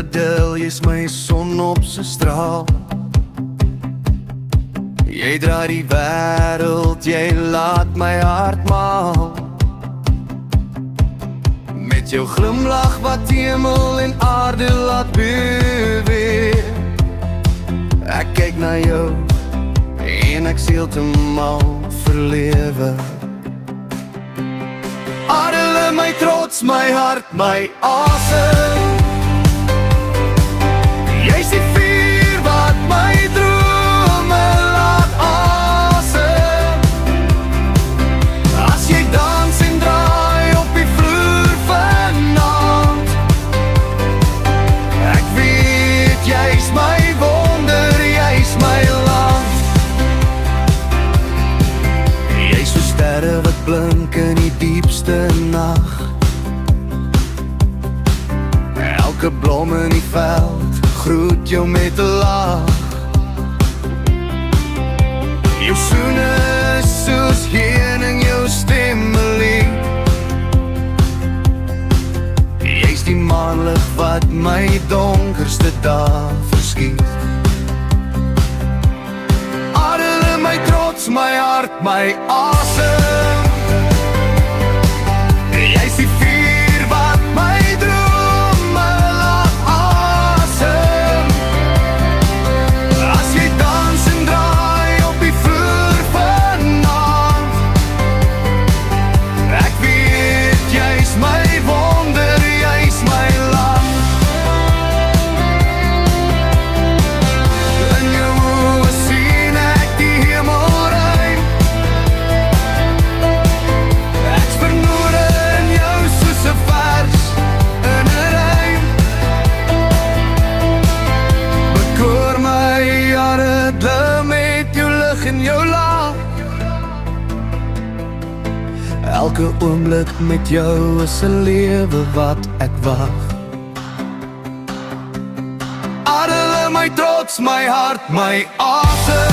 deel, jy's my son op sy straal. Jy draai die wêreld, jy laat my hart maal. Met jou glimlach wat hemel en aarde laat beweeg. Ek kyk na jou en ek sê heeltemal verlewe. Adele my trots, my hart, my asem. Jy's die vuur wat my drome laat asem. As jy dans en draai op die vloer vanaand, ek weet jy's my wonder, jy's my land. Jy's so sterre wat blink in die diepste nag. Elke blom in die veld groet jou met 'n lach. Jou soene is soos heuning, jou stem 'n lied. Jy's die maanlig wat my donkerste dae verskiet. Adele my trots, my hart, my asem. Jy's die vuur wat my drome laat asem. As jy dans en draai op die vloer vanaand, ek weet jy's my wonder, jy's my land. In jou oë sien ek die hemelruim. Ek's verlore in jou soos 'n vers in 'n rym. Bekoor my jare met jou lig en jou lach. Elke oomblik met jou is 'n lewe wat ek wag. Adele my trots, my hart, my asem.